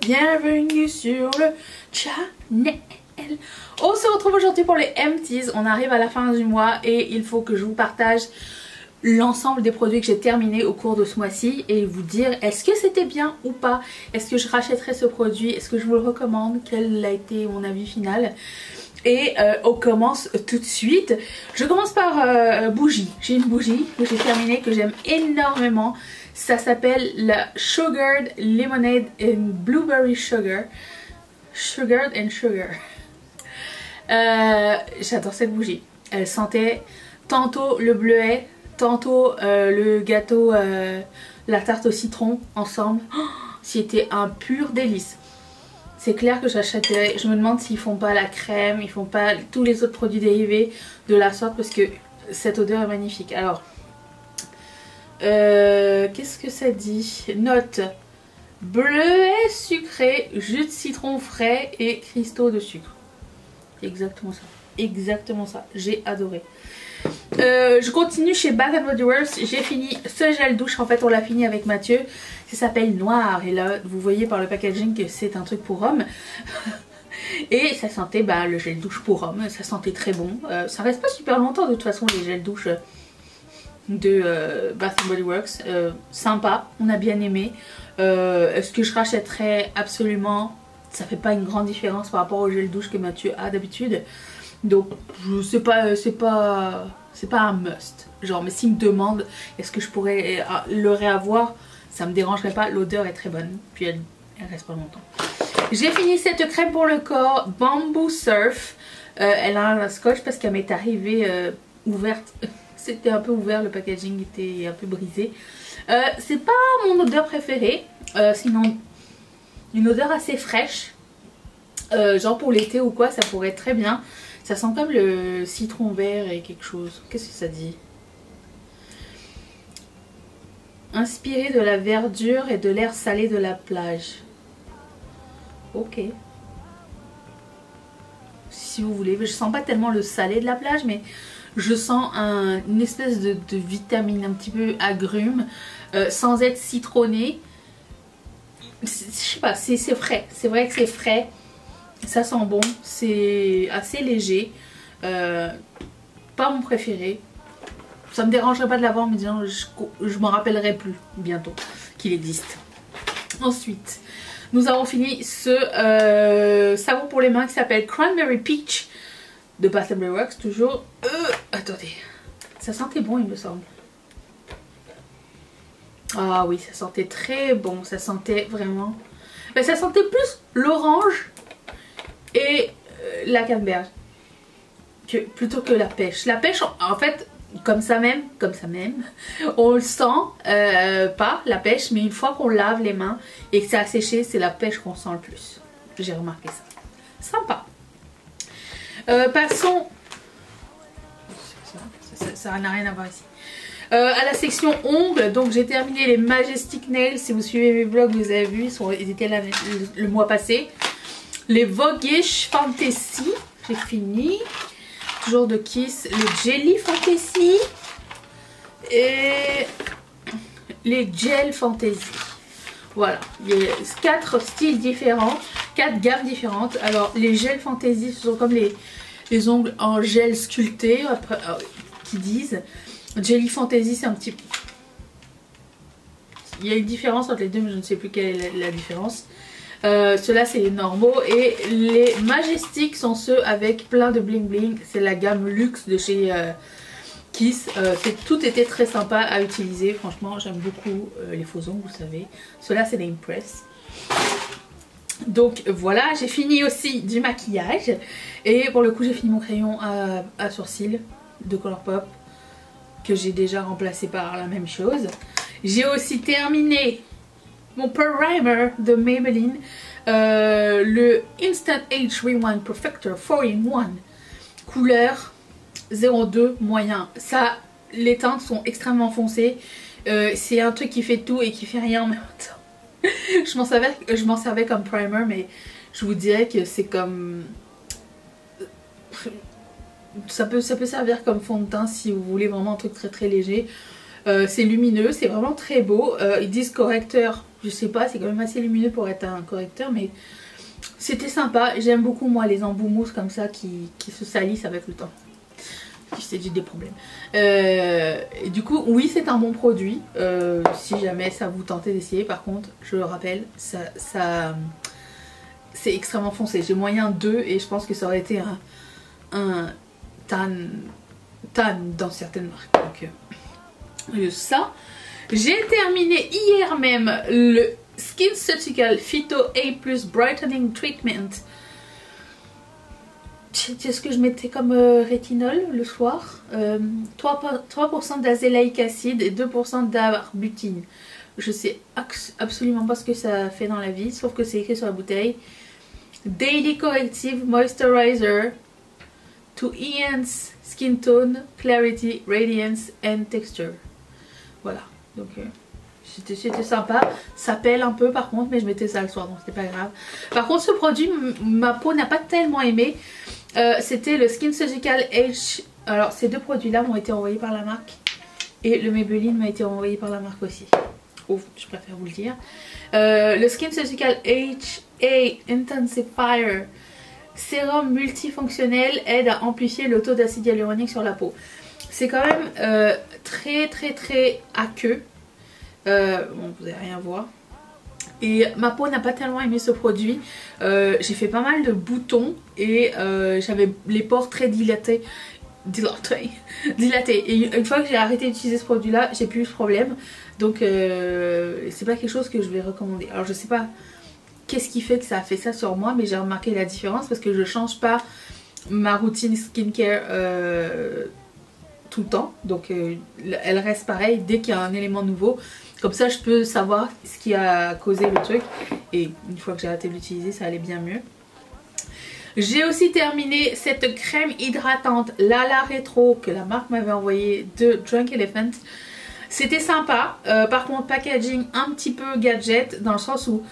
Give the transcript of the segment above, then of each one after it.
bienvenue sur le channel. On se retrouve aujourd'hui pour les empties. On arrive à la fin du mois et il faut que je vous partage l'ensemble des produits que j'ai terminés au cours de ce mois-ci et vous dire est-ce que c'était bien ou pas, est-ce que je rachèterai ce produit, est-ce que je vous le recommande, quel a été mon avis final. Et on commence tout de suite. Je commence par bougie. J'ai une bougie que j'ai terminée, que j'aime énormément. Ça s'appelle la Sugared Lemonade and Blueberry Sugar. Sugared and Sugar. J'adore cette bougie. Elle sentait tantôt le bleuet, tantôt le gâteau, la tarte au citron ensemble. Oh, c'était un pur délice. C'est clair que j'achèterais. Je me demande s'ils font pas la crème, ils font pas tous les autres produits dérivés de la sorte parce que cette odeur est magnifique. Alors, qu'est-ce que ça dit? Note: bleuet sucré, jus de citron frais et cristaux de sucre. Exactement ça. Exactement ça. J'ai adoré. Je continue chez Bath & Body Works. J'ai fini ce gel douche. En fait, on l'a fini avec Mathieu. Ça s'appelle Noir. Et là, vous voyez par le packaging que c'est un truc pour homme. Et ça sentait le gel douche pour homme. Ça sentait très bon. Ça reste pas super longtemps de toute façon, les gels douche de Bath & Body Works. Sympa. On a bien aimé. Est-ce que je rachèterais? Absolument. Ça fait pas une grande différence par rapport au gel douche que Mathieu a d'habitude. Donc c'est pas un must. Genre, mais s'il me demande est-ce que je pourrais le réavoir, ça me dérangerait pas. L'odeur est très bonne. Puis elle reste pas longtemps. J'ai fini cette crème pour le corps Bamboo Surf. Elle a un scotch parce qu'elle m'est arrivée ouverte. C'était un peu ouvert, le packaging était un peu brisé. C'est pas mon odeur préférée. Sinon, une odeur assez fraîche. Genre pour l'été ou quoi, ça pourrait être très bien. Ça sent comme le citron vert et quelque chose. Qu'est-ce que ça dit? Inspiré de la verdure et de l'air salé de la plage. Ok. Si vous voulez. Je sens pas tellement le salé de la plage, mais je sens une espèce de vitamine un petit peu agrume, sans être citronné. Je sais pas, c'est frais. C'est vrai que c'est frais. Ça sent bon, c'est assez léger, pas mon préféré. Ça me dérangerait pas de l'avoir, mais disons, je m'en rappellerai plus bientôt qu'il existe. Ensuite, nous avons fini ce savon pour les mains qui s'appelle Cranberry Peach de Bath & Body Works, toujours. Attendez, ça sentait bon il me semble. Ah oui, ça sentait très bon, ça sentait vraiment... ça sentait plus l'orange et la canneberge plutôt que la pêche. La pêche, en fait, comme ça même, on le sent pas, la pêche, mais une fois qu'on lave les mains et que ça a séché, c'est la pêche qu'on sent le plus. J'ai remarqué ça. Sympa. Passons... Ça n'a rien à voir ici. À la section ongles, donc j'ai terminé les Majestic Nails. Si vous suivez mes vlogs, vous avez vu, ils étaient là le mois passé. Les Voguish Fantasy, j'ai fini. Toujours de Kiss. Le Jelly Fantasy. Et les Gel Fantasy. Voilà. Il y a 4 styles différents. 4 gammes différentes. Alors les Gel Fantasy, ce sont comme les ongles en gel sculpté. Après, qui disent. Jelly Fantasy, c'est un petit... Il y a une différence entre les deux, mais je ne sais plus quelle est la différence. Ceux-là c'est les normaux et les Majestic sont ceux avec plein de bling bling. C'est la gamme luxe de chez Kiss. Tout était très sympa à utiliser. Franchement j'aime beaucoup les faux ongles, vous savez. Ceux-là c'est les Impress. Donc voilà, j'ai fini aussi du maquillage. Et pour le coup j'ai fini mon crayon à sourcils de Colourpop, que j'ai déjà remplacé par la même chose. J'ai aussi terminé mon primer de Maybelline, le Instant Age Rewind Perfector 4-in-1 couleur 02 moyen. Ça, les teintes sont extrêmement foncées. C'est un truc qui fait tout et qui fait rien en même temps. Je m'en servais comme primer, mais je vous dirais que c'est comme... Ça peut servir comme fond de teint si vous voulez vraiment un truc très très léger. C'est lumineux, c'est vraiment très beau. Ils disent correcteur Je sais pas, c'est quand même assez lumineux pour être un correcteur, mais c'était sympa. J'aime beaucoup moi les embouts mousse comme ça qui se salissent avec le temps. C'est des problèmes. Et du coup, oui, c'est un bon produit. Si jamais ça vous tentait d'essayer, par contre, je le rappelle, c'est extrêmement foncé. J'ai moyen 2 et je pense que ça aurait été un tan dans certaines marques. Donc, ça. J'ai terminé hier même le SkinCeutical Phyto A+ Brightening Treatment. C'est ce que je mettais comme rétinol le soir. 3% d'azélaïque acide et 2% d'arbutine. Je sais absolument pas ce que ça fait dans la vie, sauf que c'est écrit sur la bouteille. Daily Corrective Moisturizer to enhance skin tone, clarity, radiance and texture. Voilà, donc c'était sympa. Ça pèle un peu par contre, mais je mettais ça le soir, donc c'était pas grave. Par contre, ce produit, ma peau n'a pas tellement aimé. C'était le SkinCeutical H. Alors ces deux produits là m'ont été envoyés par la marque. Et le Maybelline m'a été envoyé par la marque aussi. Oh, je préfère vous le dire. Le SkinCeutical HA Intensifier sérum multifonctionnel aide à amplifier le taux d'acide hyaluronique sur la peau. C'est quand même très aqueux. Bon, vous n'allez rien voir. Et ma peau n'a pas tellement aimé ce produit. J'ai fait pas mal de boutons et j'avais les pores très dilatés. Et une fois que j'ai arrêté d'utiliser ce produit là, j'ai plus eu ce problème. Donc c'est pas quelque chose que je vais recommander. Alors je sais pas qu'est-ce qui fait que ça a fait ça sur moi, mais j'ai remarqué la différence parce que je change pas ma routine skincare tout le temps. Donc elle reste pareille dès qu'il y a un élément nouveau. Comme ça je peux savoir ce qui a causé le truc. Et une fois que j'ai arrêté de l'utiliser, ça allait bien mieux. J'ai aussi terminé cette crème hydratante Lala Retro que la marque m'avait envoyée de Drunk Elephant. C'était sympa. Par contre, packaging un petit peu gadget dans le sens où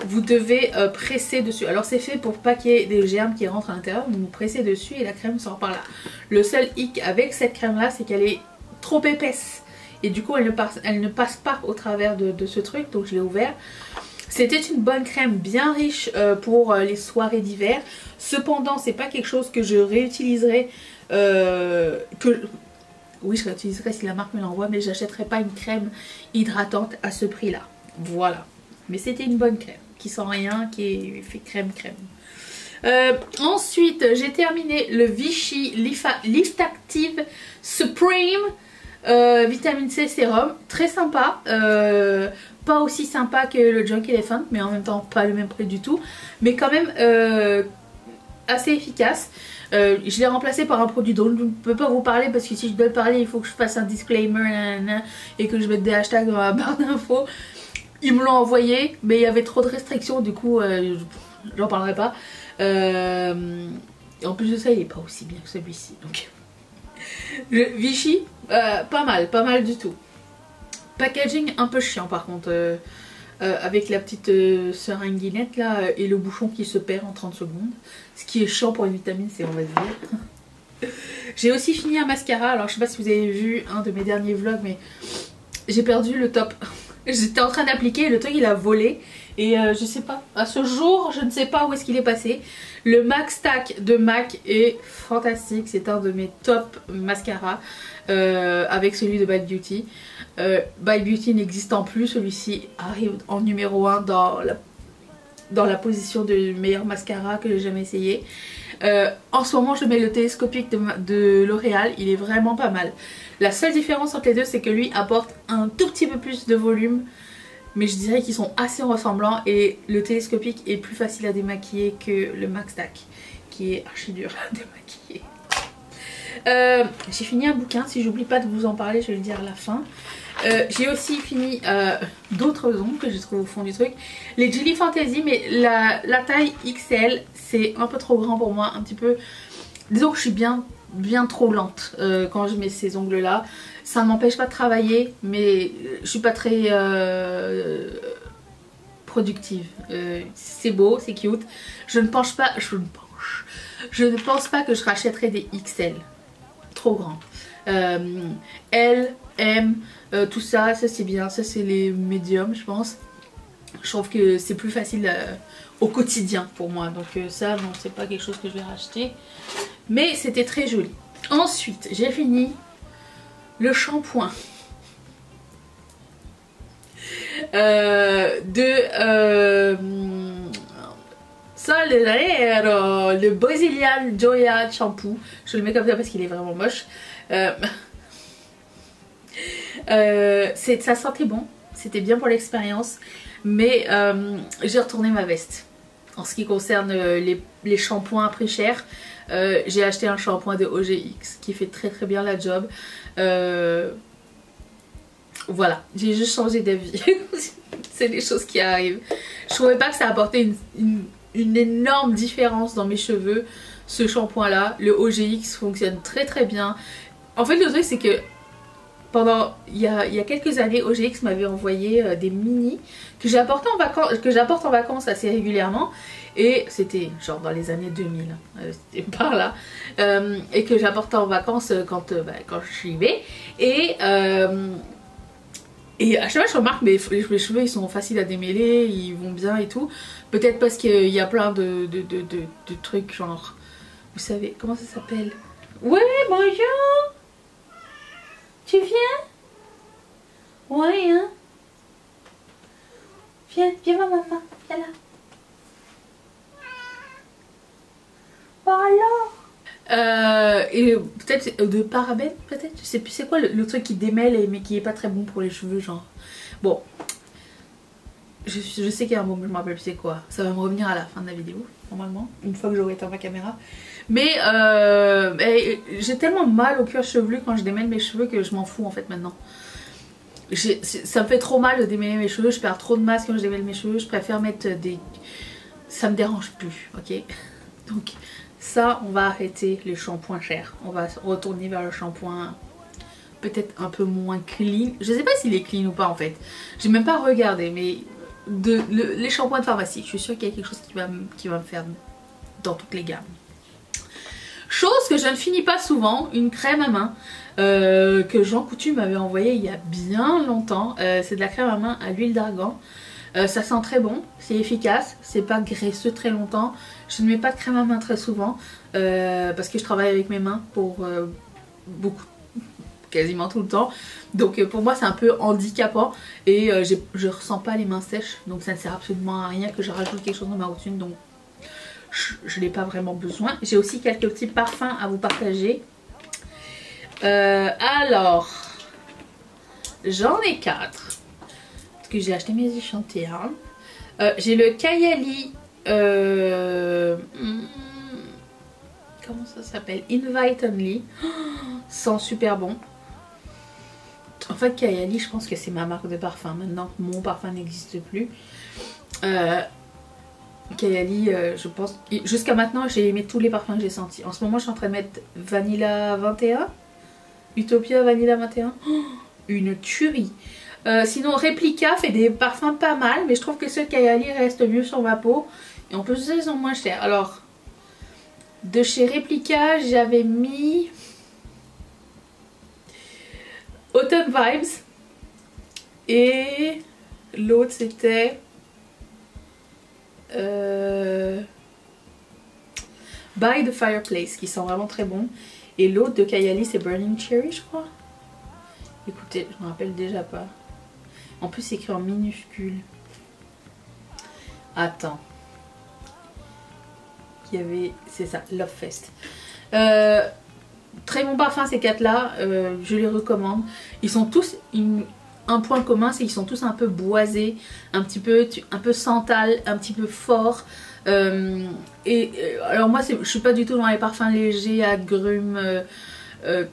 vous devez presser dessus. Alors c'est fait pour pas qu'il y ait des germes qui rentrent à l'intérieur. Vous pressez dessus et la crème sort par là. Le seul hic avec cette crème là, c'est qu'elle est trop épaisse. Et du coup elle ne passe pas au travers de ce truc. Donc je l'ai ouvert. C'était une bonne crème bien riche pour les soirées d'hiver. Cependant, c'est pas quelque chose que je réutiliserai. Oui, je réutiliserai si la marque me l'envoie, mais j'achèterai pas une crème hydratante à ce prix-là. Voilà. Mais c'était une bonne crème qui sent rien, qui fait crème. Ensuite, j'ai terminé le Vichy Lift Active Supreme Vitamine C Sérum. Très sympa. Pas aussi sympa que le Drunk Elephant, mais en même temps pas le même prix du tout, mais quand même assez efficace. Je l'ai remplacé par un produit dont je ne peux pas vous parler parce que si je dois parler il faut que je fasse un disclaimer et que je mette des hashtags dans la barre d'infos. Ils me l'ont envoyé mais il y avait trop de restrictions, du coup j'en parlerai pas. En plus de ça il est pas aussi bien que celui-ci, donc Vichy pas mal du tout. Packaging un peu chiant par contre, avec la petite seringuinette là et le bouchon qui se perd en 30 secondes. Ce qui est chiant pour une vitamine C, on va dire. J'ai aussi fini un mascara. Alors je sais pas si vous avez vu un de mes derniers vlogs, mais j'ai perdu le top. J'étais en train d'appliquer, le truc il a volé. Et je sais pas, à ce jour je ne sais pas où est-ce qu'il est passé. Le Max Stack de MAC est fantastique. C'est un de mes top mascaras avec celui de Bad Beauty. Bad Beauty n'existant plus, celui-ci arrive en numéro 1 dans la position de meilleur mascara que j'ai jamais essayé. En ce moment je mets le télescopique de L'Oréal, il est vraiment pas mal. La seule différence entre les deux, c'est que lui apporte un tout petit peu plus de volume, mais je dirais qu'ils sont assez ressemblants, et le télescopique est plus facile à démaquiller que le Max Stack qui est archi dur à démaquiller. J'ai fini un bouquin, si j'oublie pas de vous en parler je vais le dire à la fin. J'ai aussi fini d'autres ongles que j'ai trouvé au fond du truc. Les Jelly Fantasy, mais la taille XL c'est un peu trop grand pour moi, un petit peu. Disons que je suis bien trop lente quand je mets ces ongles là. Ça ne m'empêche pas de travailler, mais je suis pas très productive. C'est beau, c'est cute. Je ne pense pas que je rachèterai des XL. Trop grand. L, M, tout ça c'est bien. Ça c'est les médiums je pense. Je trouve que c'est plus facile au quotidien pour moi. Donc ça, non, c'est pas quelque chose que je vais racheter. Mais c'était très joli. Ensuite, j'ai fini le shampoing Solero, le Brazilian Joya Shampoo. Je le mets comme ça parce qu'il est vraiment moche. Ça sentait bon, c'était bien pour l'expérience, mais j'ai retourné ma veste. En ce qui concerne les shampoings à prix cher, j'ai acheté un shampoing de OGX qui fait très très bien la job. Voilà, j'ai juste changé d'avis. C'est des choses qui arrivent. Je trouvais pas que ça apportait une énorme différence dans mes cheveux, ce shampoing là. Le OGX fonctionne très très bien. En fait, le truc c'est que il y a quelques années, OGX m'avait envoyé des mini que j'apporte en vacances assez régulièrement, et c'était genre dans les années 2000, c'était par là, et que j'apportais en vacances quand j'y vais, et à chaque fois je remarque mes cheveux ils sont faciles à démêler, ils vont bien et tout, peut-être parce qu'il y a plein de trucs genre, vous savez comment ça s'appelle? Ouais, bonjour. Tu viens? Ouais, hein? Viens voir maman, viens là. Bon alors? Et peut-être de parabènes, peut-être? Je sais plus c'est quoi le truc qui démêle mais qui est pas très bon pour les cheveux, genre. Bon. Je sais qu'il y a un moment, je me rappelle plus c'est quoi. Ça va me revenir à la fin de la vidéo, normalement, une fois que j'aurai éteint ma caméra. Mais j'ai tellement mal au cuir chevelu quand je démêle mes cheveux que je m'en fous en fait maintenant. Ça me fait trop mal de démêler mes cheveux, je perds trop de masse quand je démêle mes cheveux, je préfère mettre des... Ça me dérange plus, ok? Donc ça, on va arrêter les shampoings chers. On va retourner vers le shampoing peut-être un peu moins clean. Je sais pas s'il est clean ou pas en fait. J'ai même pas regardé, mais les shampoings de pharmacie, je suis sûre qu'il y a quelque chose qui va me faire dans toutes les gammes. Chose que je ne finis pas souvent, une crème à main que Jean Coutu m'avait envoyé il y a bien longtemps. C'est de la crème à main à l'huile d'argan. Ça sent très bon, c'est efficace, c'est pas graisseux très longtemps. Je ne mets pas de crème à main très souvent parce que je travaille avec mes mains pour beaucoup, quasiment tout le temps. Donc pour moi c'est un peu handicapant et je ressens pas les mains sèches. Donc ça ne sert absolument à rien que je rajoute quelque chose dans ma routine. Donc je n'ai pas vraiment besoin. J'ai aussi quelques petits parfums à vous partager. Alors, j'en ai 4. Parce que j'ai acheté mes échantillons. J'ai le Kayali. Comment ça s'appelle? Invite Only. Sent super bon. En fait, Kayali, je pense que c'est ma marque de parfum. Maintenant que mon parfum n'existe plus. Kayali, je pense, jusqu'à maintenant j'ai aimé tous les parfums que j'ai sentis. En ce moment je suis en train de mettre Vanilla 21, Utopia Vanilla 21, oh, une tuerie. Sinon Replica fait des parfums pas mal, mais je trouve que ceux de Kayali restent mieux sur ma peau. Et en plus ils sont moins chers. Alors, de chez Replica j'avais mis Autumn Vibes. Et l'autre c'était... By the Fireplace qui sent vraiment très bon, et l'autre de Kayali c'est Burning Cherry je crois. Écoutez, je me rappelle déjà pas. En plus c'est écrit en minuscule. Attends, il y avait, c'est ça, Love Fest. Très bon parfum ces 4 là, je les recommande. Ils sont tous un point commun, c'est qu'ils sont tous un peu boisés, un peu santal, un petit peu fort. Alors moi je suis pas du tout dans les parfums légers, agrumes,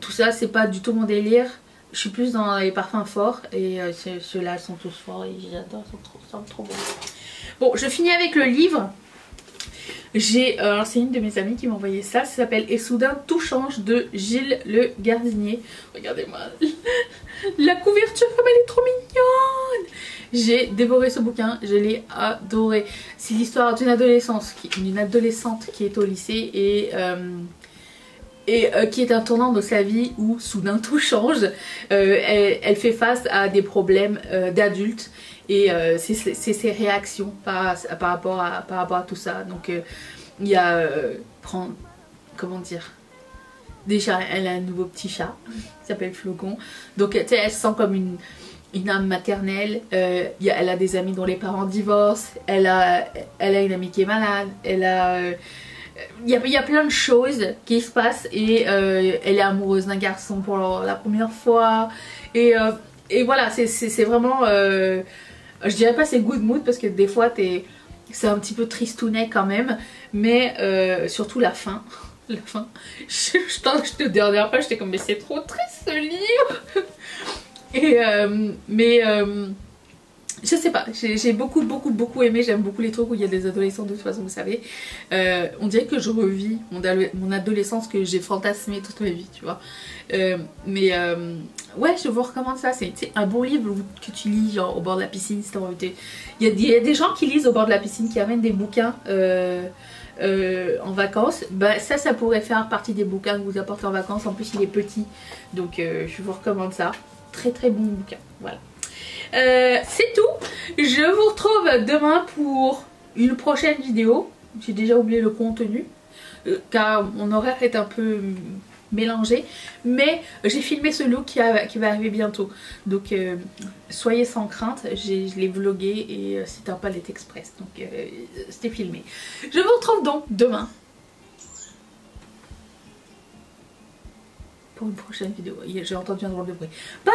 tout ça, c'est pas du tout mon délire. Je suis plus dans les parfums forts, et ceux-là sont tous forts et j'adore, ils sont trop bons. Bon, je finis avec le livre. C'est une de mes amies qui m'a envoyé ça. Ça s'appelle Et soudain tout change de Gilles Le Gardinier. Regardez-moi la couverture comme elle est trop mignonne. J'ai dévoré ce bouquin, je l'ai adoré. C'est l'histoire d'une adolescente qui est au lycée et qui est un tournant de sa vie où soudain tout change. Elle fait face à des problèmes d'adultes Et c'est ses réactions par rapport à tout ça. Donc il y a... comment dire, déjà elle a un nouveau petit chat qui s'appelle Flocon. Donc tu sais, elle se sent comme une âme maternelle. Elle a des amis dont les parents divorcent. Elle a une amie qui est malade. Elle a... il y a plein de choses qui se passent et elle est amoureuse d'un garçon pour la première fois et voilà, c'est vraiment je dirais pas c'est good mood parce que des fois c'est un petit peu tristounet quand même, mais surtout la fin je te dernière fois j'étais comme mais c'est trop triste ce livre et je sais pas, j'ai beaucoup aimé, j'aime beaucoup les trucs où il y a des adolescents de toute façon, vous savez. On dirait que je revis mon adolescence que j'ai fantasmé toute ma vie, tu vois. Ouais, je vous recommande ça, c'est un bon livre que tu lis genre au bord de la piscine si t'as envie. Il y a des gens qui lisent au bord de la piscine, qui amènent des bouquins en vacances. Bah, ça pourrait faire partie des bouquins que vous apportez en vacances, en plus il est petit, donc je vous recommande ça. Très bon bouquin, voilà. C'est tout. Je vous retrouve demain pour une prochaine vidéo. J'ai déjà oublié le contenu car mon horaire est un peu mélangé, mais j'ai filmé ce look qui va arriver bientôt, donc soyez sans crainte, je l'ai vlogué et c'est un palette express, donc c'était filmé. Je vous retrouve donc demain pour une prochaine vidéo. J'ai entendu un drôle de bruit. Bye.